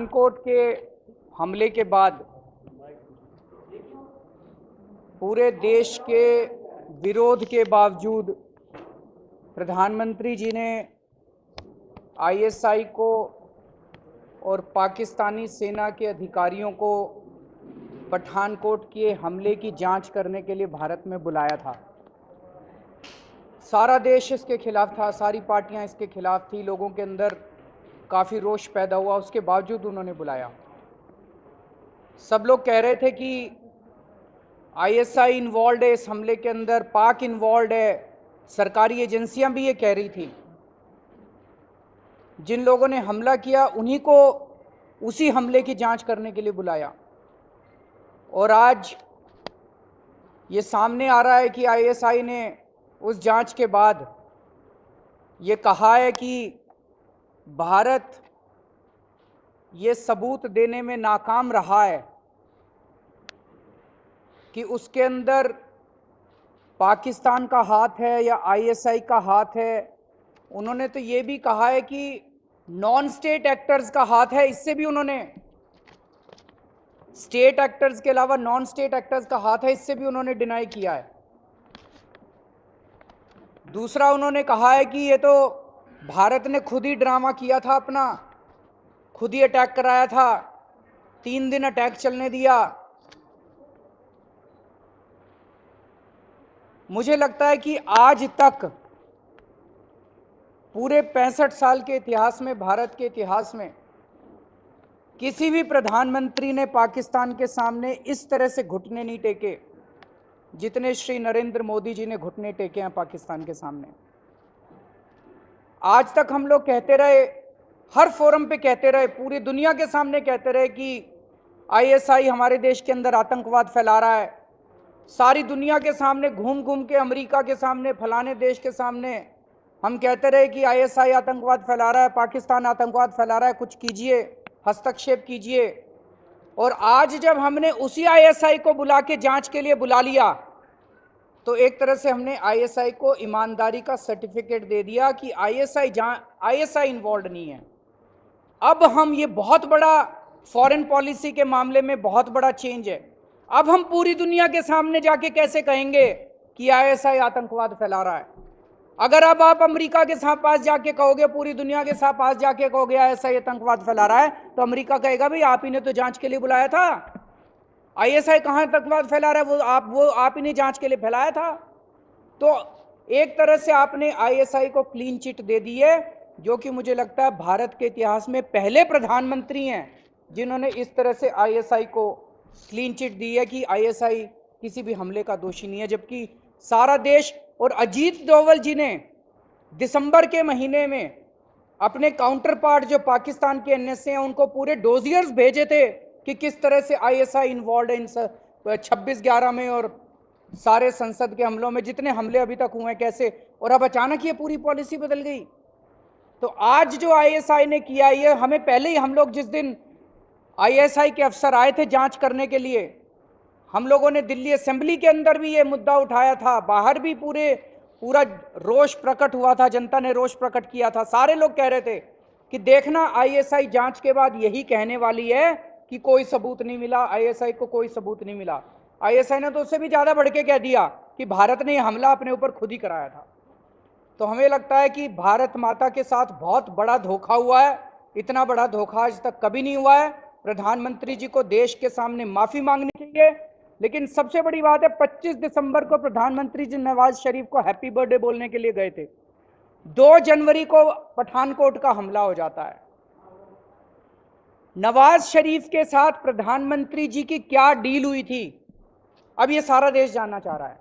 पठानकोट के हमले के बाद पूरे देश के विरोध के बावजूद प्रधानमंत्री जी ने आईएसआई को और पाकिस्तानी सेना के अधिकारियों को पठानकोट के हमले की जांच करने के लिए भारत में बुलाया था। सारा देश इसके खिलाफ था, सारी पार्टियां इसके खिलाफ थी, लोगों के अंदर काफ़ी रोष पैदा हुआ, उसके बावजूद उन्होंने बुलाया। सब लोग कह रहे थे कि आईएसआई इन्वॉल्व है इस हमले के अंदर, पाक इन्वॉल्व है, सरकारी एजेंसियां भी ये कह रही थी। जिन लोगों ने हमला किया उन्हीं को उसी हमले की जांच करने के लिए बुलाया, और आज ये सामने आ रहा है कि आईएसआई ने उस जांच के बाद ये कहा है कि भारत ये सबूत देने में नाकाम रहा है कि उसके अंदर पाकिस्तान का हाथ है या आईएसआई का हाथ है। उन्होंने तो ये भी कहा है कि नॉन स्टेट एक्टर्स का हाथ है, इससे भी उन्होंने, स्टेट एक्टर्स के अलावा नॉन स्टेट एक्टर्स का हाथ है, इससे भी उन्होंने डिनाई किया है। दूसरा उन्होंने कहा है कि ये तो भारत ने खुद ही ड्रामा किया था, अपना खुद ही अटैक कराया था, 3 दिन अटैक चलने दिया। मुझे लगता है कि आज तक पूरे 65 साल के इतिहास में, भारत के इतिहास में, किसी भी प्रधानमंत्री ने पाकिस्तान के सामने इस तरह से घुटने नहीं टेके जितने श्री नरेंद्र मोदी जी ने घुटने टेके हैं पाकिस्तान के सामने। आज तक हम लोग कहते रहे, हर फोरम पे कहते रहे, पूरी दुनिया के सामने कहते रहे कि आईएसआई हमारे देश के अंदर आतंकवाद फैला रहा है। सारी दुनिया के सामने घूम घूम के, अमेरिका के सामने, फलाने देश के सामने हम कहते रहे कि आईएसआई आतंकवाद फैला रहा है, पाकिस्तान आतंकवाद फैला रहा है, कुछ कीजिए, हस्तक्षेप कीजिए। और आज जब हमने उसी आईएसआई को बुला के जांच के लिए बुला लिया, तो एक तरह से हमने आईएसआई को ईमानदारी का सर्टिफिकेट दे दिया कि आईएसआई इन्वॉल्व नहीं है। अब हम, ये बहुत बड़ा फॉरेन पॉलिसी के मामले में बहुत बड़ा चेंज है। अब हम पूरी दुनिया के सामने जाके कैसे कहेंगे कि आईएसआई आतंकवाद फैला रहा है? अगर अब आप अमेरिका के साथ पास जाके कहोगे, पूरी दुनिया के साथ पास जाके कहोगे आईएसआई आतंकवाद फैला रहा है, तो अमेरिका कहेगा भाई आप ही ने तो जांच के लिए बुलाया था, आईएसआई कहां आतंकवाद फैला रहा है, वो आप ही ने जांच के लिए फैलाया था। तो एक तरह से आपने आईएसआई को क्लीन चिट दे दी है, जो कि मुझे लगता है भारत के इतिहास में पहले प्रधानमंत्री हैं जिन्होंने इस तरह से आईएसआई को क्लीन चिट दी है कि आईएसआई किसी भी हमले का दोषी नहीं है। जबकि सारा देश, और अजीत डोवल जी ने दिसंबर के महीने में अपने काउंटर पार्ट जो पाकिस्तान के एनएसए हैं उनको पूरे डोजियर्स भेजे थे कि किस तरह से आईएसआई इन्वॉल्व है इन 26/11 में और सारे संसद के हमलों में, जितने हमले अभी तक हुए हैं कैसे, और अब अचानक ये पूरी पॉलिसी बदल गई। तो आज जो आईएसआई ने किया, ये हमें पहले ही, हम लोग जिस दिन आईएसआई के अफसर आए थे जांच करने के लिए, हम लोगों ने दिल्ली असेंबली के अंदर भी ये मुद्दा उठाया था, बाहर भी पूरा रोष प्रकट हुआ था, जनता ने रोष प्रकट किया था। सारे लोग कह रहे थे कि देखना आईएसआई जांच के बाद यही कहने वाली है कि कोई सबूत नहीं मिला, आईएसआई को कोई सबूत नहीं मिला। आईएसआई ने तो उससे भी ज्यादा बढ़ के कह दिया कि भारत ने यह हमला अपने ऊपर खुद ही कराया था। तो हमें लगता है कि भारत माता के साथ बहुत बड़ा धोखा हुआ है। इतना बड़ा धोखा आज तक कभी नहीं हुआ है। प्रधानमंत्री जी को देश के सामने माफी मांगनी चाहिए। लेकिन सबसे बड़ी बात है, 25 दिसंबर को प्रधानमंत्री जी नवाज शरीफ को हैप्पी बर्थडे बोलने के लिए गए थे, 2 जनवरी को पठानकोट का हमला हो जाता है। नवाज शरीफ के साथ प्रधानमंत्री जी की क्या डील हुई थी, अब ये सारा देश जानना चाह रहा है।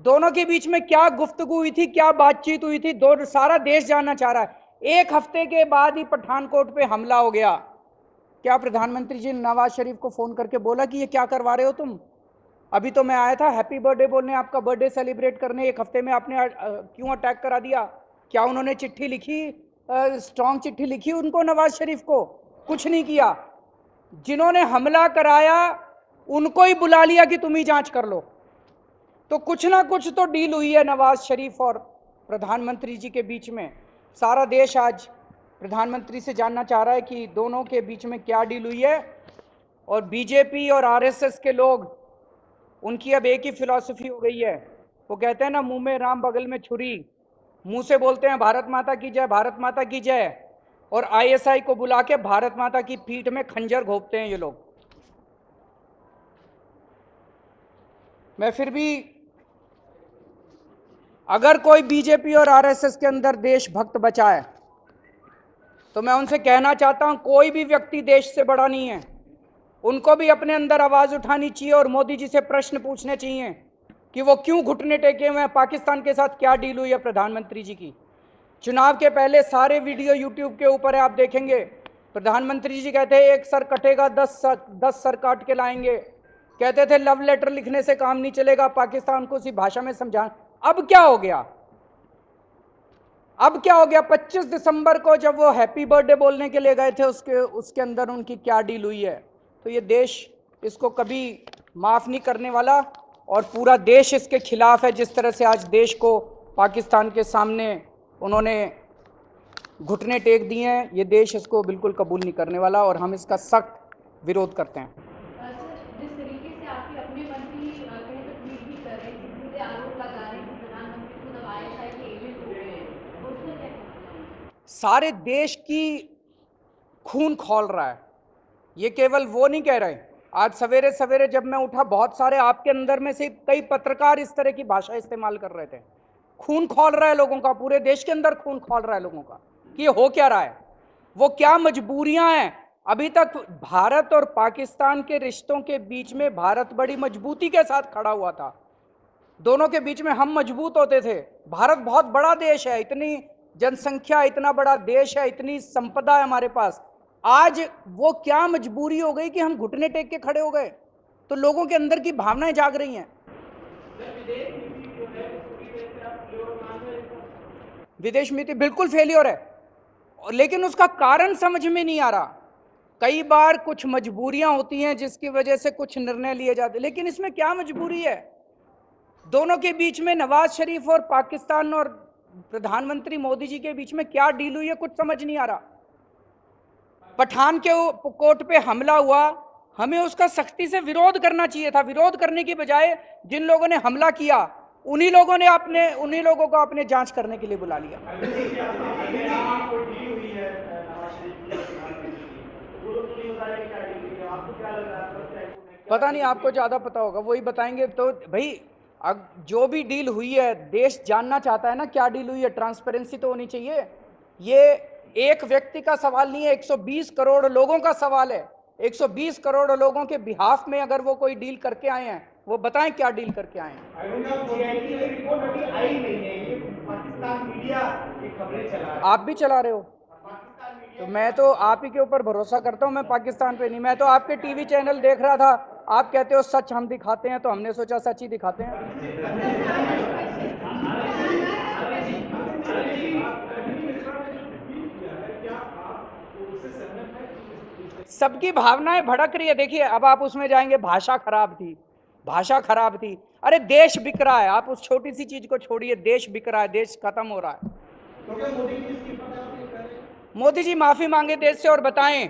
दोनों के बीच में क्या गुफ्तगू हुई थी, क्या बातचीत हुई थी, सारा देश जानना चाह रहा है। 1 हफ्ते के बाद ही पठानकोट पे हमला हो गया। क्या प्रधानमंत्री जी ने नवाज शरीफ को फोन करके बोला कि ये क्या करवा रहे हो तुम? अभी तो मैं आया था हैप्पी बर्थडे बोलने, आपका बर्थडे सेलिब्रेट करने, 1 हफ्ते में आपने क्यों अटैक करा दिया? क्या उन्होंने चिट्ठी लिखी, स्ट्रॉन्ग चिट्ठी लिखी उनको, नवाज शरीफ को? कुछ नहीं किया। जिन्होंने हमला कराया उनको ही बुला लिया कि तुम ही जांच कर लो। तो कुछ ना कुछ तो डील हुई है नवाज शरीफ और प्रधानमंत्री जी के बीच में। सारा देश आज प्रधानमंत्री से जानना चाह रहा है कि दोनों के बीच में क्या डील हुई है। और बीजेपी और आरएसएस के लोग, उनकी अब एक ही फिलॉसफी हो गई है। वो कहते हैं ना, मुंह में राम बगल में छुरी। मुंह से बोलते हैं भारत माता की जय, भारत माता की जय, और आईएसआई को बुला के भारत माता की पीठ में खंजर घोंपते हैं ये लोग। मैं फिर भी, अगर कोई बीजेपी और आरएसएस के अंदर देशभक्त बचा है तो मैं उनसे कहना चाहता हूं, कोई भी व्यक्ति देश से बड़ा नहीं है। उनको भी अपने अंदर आवाज उठानी चाहिए और मोदी जी से प्रश्न पूछने चाहिए कि वो क्यों घुटने टेके हुए हैं। पाकिस्तान के साथ क्या डील हुई है प्रधानमंत्री जी की। चुनाव के पहले सारे वीडियो यूट्यूब के ऊपर है, आप देखेंगे। प्रधानमंत्री जी कहते हैं एक सर कटेगा 10 सर काट के लाएंगे। कहते थे लव लेटर लिखने से काम नहीं चलेगा, पाकिस्तान को उसी भाषा में समझा। अब क्या हो गया? अब क्या हो गया? 25 दिसंबर को जब वो हैप्पी बर्थडे बोलने के लिए गए थे, उसके अंदर उनकी क्या डील हुई है। तो ये देश इसको कभी माफ नहीं करने वाला, और पूरा देश इसके खिलाफ है। जिस तरह से आज देश को पाकिस्तान के सामने उन्होंने घुटने टेक दिए हैं, ये देश इसको बिल्कुल कबूल नहीं करने वाला, और हम इसका सख्त विरोध करते हैं। जिस तरीके से आपके अपने मंत्री कहीं तो ट्वीट भी कर रहे हैं, सीधे आरोप लगा रहे हैं कि प्रधानमंत्री खुद अब आईएसआई के एजेंट हो गए हैं, तो उसमें क्या? सारे देश की खून खौल रहा है। ये केवल वो नहीं कह रहे। आज सवेरे सवेरे जब मैं उठा, बहुत सारे आपके अंदर में से कई पत्रकार इस तरह की भाषा इस्तेमाल कर रहे थे। खून खौल रहा है लोगों का, पूरे देश के अंदर खून खौल रहा है लोगों का कि ये हो क्या रहा है, वो क्या मजबूरियां हैं। अभी तक भारत और पाकिस्तान के रिश्तों के बीच में भारत बड़ी मजबूती के साथ खड़ा हुआ था। दोनों के बीच में हम मजबूत होते थे। भारत बहुत बड़ा देश है, इतनी जनसंख्या, इतना बड़ा देश है, इतनी संपदा है हमारे पास। आज वो क्या मजबूरी हो गई कि हम घुटने टेक के खड़े हो गए। तो लोगों के अंदर की भावनाएं जाग रही हैं। विदेश नीति बिल्कुल फेलियर है, लेकिन उसका कारण समझ में नहीं आ रहा। कई बार कुछ मजबूरियां होती हैं जिसकी वजह से कुछ निर्णय लिए जाते, लेकिन इसमें क्या मजबूरी है? दोनों के बीच में, नवाज शरीफ और पाकिस्तान और प्रधानमंत्री मोदी जी के बीच में क्या डील हुई है, कुछ समझ नहीं आ रहा। पठान के कोट पे हमला हुआ, हमें उसका सख्ती से विरोध करना चाहिए था। विरोध करने की बजाय जिन लोगों ने हमला किया, उन्हीं लोगों को अपने जांच करने के लिए बुला लिया। पता नहीं, आपको ज्यादा पता होगा, वही बताएंगे। तो भाई, अब जो भी डील हुई है, देश जानना चाहता है ना क्या डील हुई है। ट्रांसपेरेंसी तो होनी चाहिए। ये एक व्यक्ति का सवाल नहीं है, 120 करोड़ लोगों का सवाल है। 120 करोड़ लोगों के बिहाफ में अगर वो कोई डील करके आए हैं, वो बताएं क्या डील करके आए हैं। आप भी चला रहे हो, तो मैं तो आप ही के ऊपर भरोसा करता हूं, मैं पाकिस्तान पे नहीं। मैं तो आपके टीवी चैनल देख रहा था, आप कहते हो सच हम दिखाते हैं, तो हमने सोचा सच ही दिखाते हैं। सबकी भावनाएं भड़क रही है। देखिए, अब आप उसमें जाएंगे, भाषा खराब थी, भाषा खराब थी। अरे देश बिक रहा है, आप उस छोटी सी चीज को छोड़िए। देश बिक रहा है, देश खत्म हो रहा है। मोदी जी माफी मांगे देश से और बताएं,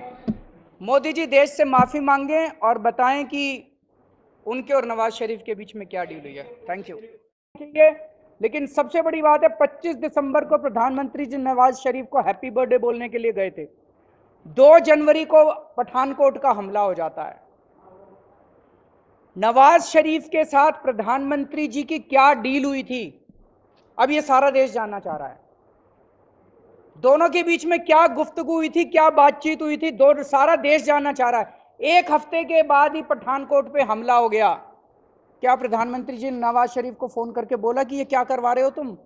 मोदी जी देश से माफी मांगे और बताएं कि उनके और नवाज शरीफ के बीच में क्या डील हुई है। Thank you. लेकिन सबसे बड़ी बात है, 25 दिसंबर को प्रधानमंत्री जी नवाज शरीफ को हैप्पी बर्थडे बोलने के लिए गए थे। 2 जनवरी को पठानकोट का हमला हो जाता है। नवाज शरीफ के साथ प्रधानमंत्री जी की क्या डील हुई थी, अब ये सारा देश जानना चाह रहा है। दोनों के बीच में क्या गुफ्तगू हुई थी, क्या बातचीत हुई थी, सारा देश जानना चाह रहा है। 1 हफ्ते के बाद ही पठानकोट पे हमला हो गया। क्या प्रधानमंत्री जी ने नवाज शरीफ को फोन करके बोला कि ये क्या करवा रहे हो तुम?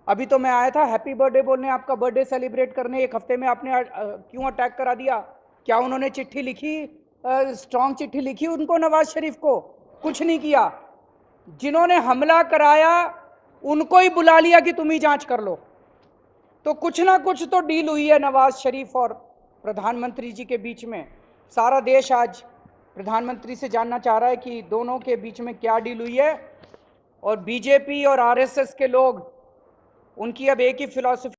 अभी तो मैं आया था हैप्पी बर्थडे बोलने, आपका बर्थडे सेलिब्रेट करने, 1 हफ्ते में आपने क्यों अटैक करा दिया? क्या उन्होंने चिट्ठी लिखी, स्ट्रॉन्ग चिट्ठी लिखी उनको, नवाज शरीफ को? कुछ नहीं किया। जिन्होंने हमला कराया उनको ही बुला लिया कि तुम ही जांच कर लो। तो कुछ ना कुछ तो डील हुई है नवाज शरीफ और प्रधानमंत्री जी के बीच में। सारा देश आज प्रधानमंत्री से जानना चाह रहा है कि दोनों के बीच में क्या डील हुई है। और बीजेपी और आरएसएस के लोग, उनकी अब एक ही फिलॉसफी